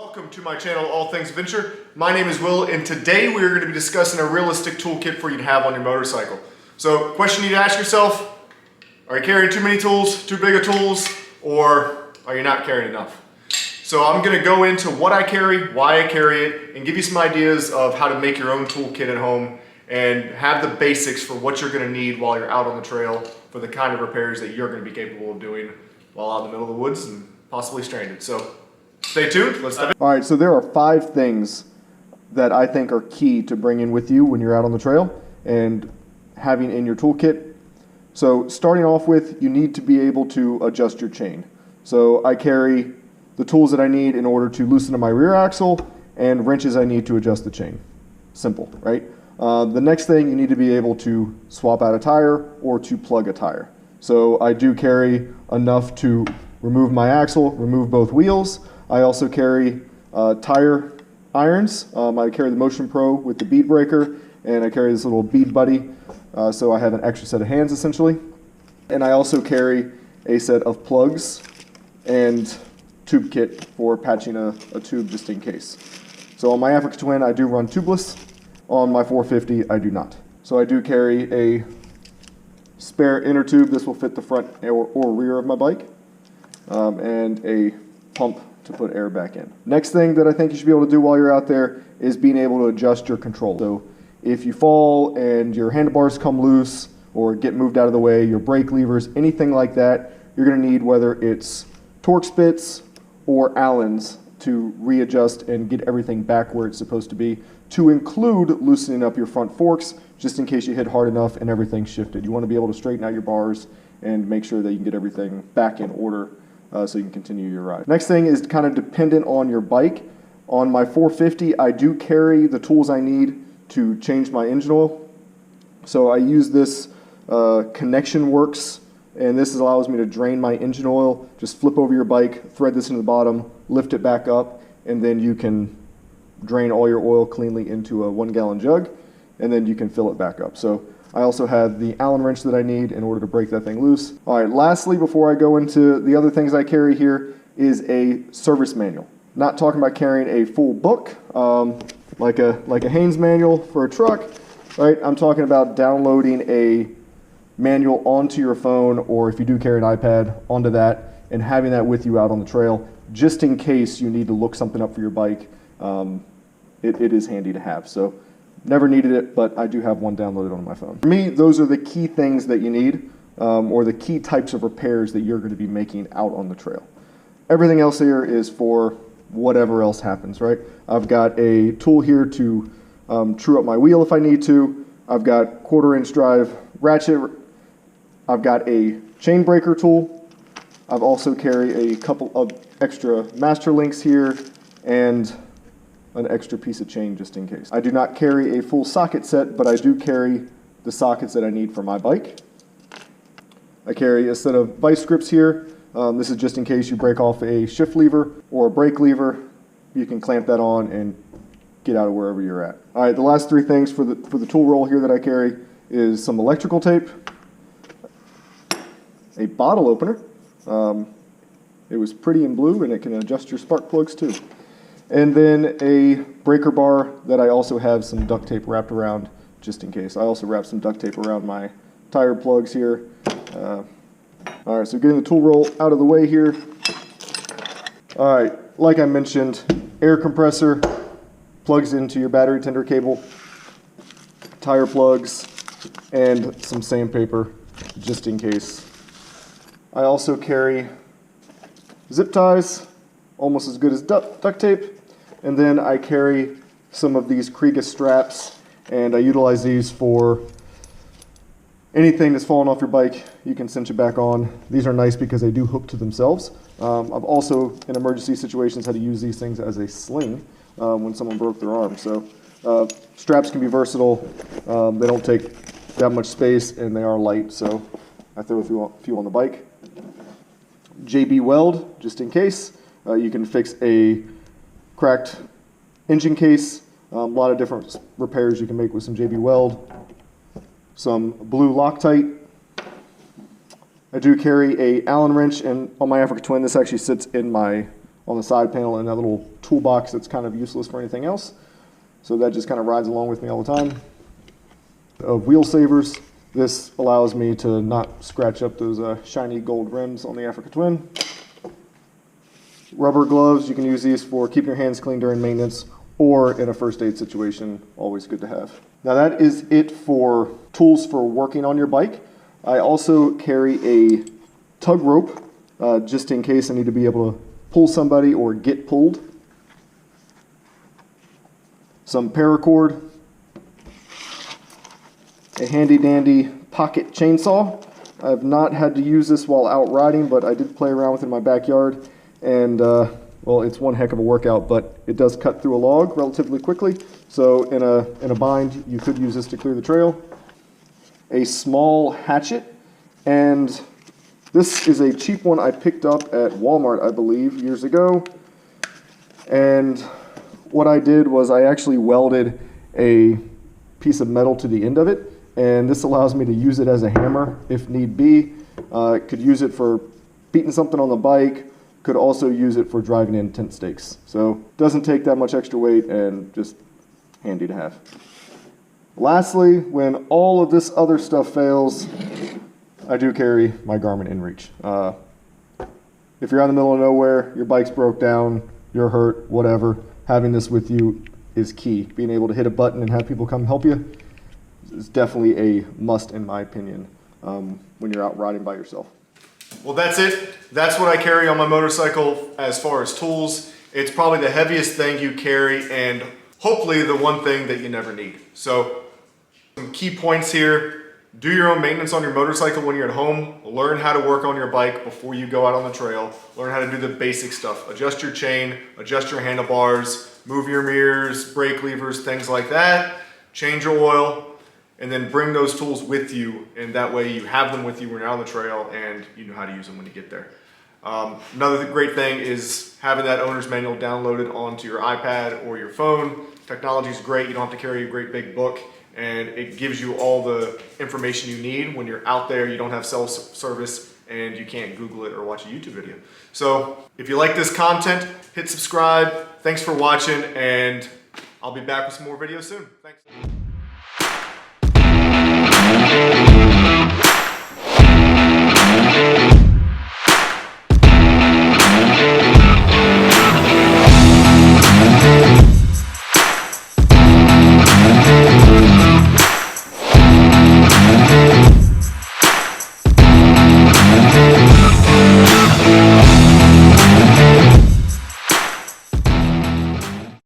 Welcome to my channel, All Things Adventure. My name is Will, and today we are going to be discussing a realistic toolkit for you to have on your motorcycle. So, question you need to ask yourself, are you carrying too many tools, too big of tools, or are you not carrying enough? So I'm going to go into what I carry, why I carry it, and give you some ideas of how to make your own toolkit at home and have the basics for what you're going to need while you're out on the trail for the kind of repairs that you're going to be capable of doing while out in the middle of the woods and possibly stranded. So stay tuned. Let's dive in. All right, so there are 5 things that I think are key to bringing with you when you're out on the trail and having in your toolkit. So starting off with, you need to be able to adjust your chain. So I carry the tools that I need in order to loosen my rear axle and wrenches I need to adjust the chain. Simple, right? The next thing, you need to be able to swap out a tire or to plug a tire. So I do carry enough to remove my axle, remove both wheels. I also carry tire irons. I carry the Motion Pro with the bead breaker, and I carry this little bead buddy, so I have an extra set of hands essentially. And I also carry a set of plugs and tube kit for patching a tube just in case. So on my Africa Twin, I do run tubeless. On my 450, I do not. So I do carry a spare inner tube. This will fit the front or rear of my bike, and a pump to put air back in. Next thing that I think you should be able to do while you're out there is being able to adjust your control. So if you fall and your handlebars come loose or get moved out of the way, your brake levers, anything like that, you're going to need, whether it's Torx bits or Allens, to readjust and get everything back where it's supposed to be, to include loosening up your front forks just in case you hit hard enough and everything shifted. You want to be able to straighten out your bars and make sure that you can get everything back in order so you can continue your ride. Next thing is kind of dependent on your bike. On my 450, I do carry the tools I need to change my engine oil. So I use this Connection Works, and this allows me to drain my engine oil. Just flip over your bike, thread this into the bottom, lift it back up, and then you can drain all your oil cleanly into a 1-gallon jug, and then you can fill it back up. So I also have the Allen wrench that I need in order to break that thing loose. All right, lastly, before I go into the other things I carry here, is a service manual. Not talking about carrying a full book, like a Haynes manual for a truck, right? I'm talking about downloading a manual onto your phone, or if you do carry an iPad, onto that, and having that with you out on the trail, just in case you need to look something up for your bike. It is handy to have. So never needed it, but I do have one downloaded on my phone. For me, those are the key things that you need, or the key types of repairs that you're going to be making out on the trail. Everything else here is for whatever else happens, right? I've got a tool here to true up my wheel if I need to. I've got 1/4-inch drive ratchet. I've got a chain breaker tool. I've also carry a couple of extra master links here and an extra piece of chain just in case. I do not carry a full socket set, but I do carry the sockets that I need for my bike. I carry a set of vice grips here. This is just in case you break off a shift lever or a brake lever. You can clamp that on and get out of wherever you're at. All right, the last 3 things for the tool roll here that I carry is some electrical tape, a bottle opener. It was pretty in blue, and it can adjust your spark plugs too. And then a breaker bar that I also have some duct tape wrapped around just in case. I also wrap some duct tape around my tire plugs here. All right, so getting the tool roll out of the way here. All right, like I mentioned, air compressor plugs into your battery tender cable, tire plugs, and some sandpaper just in case. I also carry zip ties, almost as good as duct tape. And then I carry some of these Kriega straps, and I utilize these for anything that's fallen off your bike. You can cinch it back on. These are nice because they do hook to themselves. I've also, in emergency situations, had to use these things as a sling when someone broke their arm. So straps can be versatile. They don't take that much space, and they are light, so I throw a few on the bike. JB Weld, just in case. You can fix a cracked engine case. A lot of different repairs you can make with some JB Weld. Some blue Loctite. I do carry a Allen wrench, and on my Africa Twin, this actually sits in my on the side panel and that little toolbox that's kind of useless for anything else. So that just kind of rides along with me all the time. Of wheel savers, this allows me to not scratch up those shiny gold rims on the Africa Twin. Rubber gloves, you can use these for keeping your hands clean during maintenance or in a first aid situation, always good to have. Now that is it for tools for working on your bike. I also carry a tug rope, just in case I need to be able to pull somebody or get pulled. Some paracord, a handy dandy pocket chainsaw. I've not had to use this while out riding, but I did play around with it in my backyard, and well, it's one heck of a workout, but it does cut through a log relatively quickly. So in a bind, you could use this to clear the trail. A small hatchet, and this is a cheap one I picked up at Walmart, I believe, years ago. And what I did was I actually welded a piece of metal to the end of it, and this allows me to use it as a hammer if need be. Could use it for beating something on the bike, could also use it for driving in tent stakes. So doesn't take that much extra weight and just handy to have. Lastly, when all of this other stuff fails, I do carry my Garmin InReach. If you're out in the middle of nowhere, your bike's broke down, you're hurt, whatever, having this with you is key. Being able to hit a button and have people come help you is definitely a must in my opinion when you're out riding by yourself. Well, that's it. That's what I carry on my motorcycle as far as tools. It's probably the heaviest thing you carry and hopefully the one thing that you never need. So some key points here. Do your own maintenance on your motorcycle when you're at home. Learn how to work on your bike before you go out on the trail. Learn how to do the basic stuff. Adjust your chain, adjust your handlebars, move your mirrors, brake levers, things like that. Change your oil, and then bring those tools with you, and that way you have them with you when you're on the trail and you know how to use them when you get there. Another great thing is having that owner's manual downloaded onto your iPad or your phone. Technology is great. You don't have to carry a great big book, and it gives you all the information you need when you're out there. You don't have cell service and you can't Google it or watch a YouTube video. So if you like this content, hit subscribe. Thanks for watching, and I'll be back with some more videos soon. Thanks.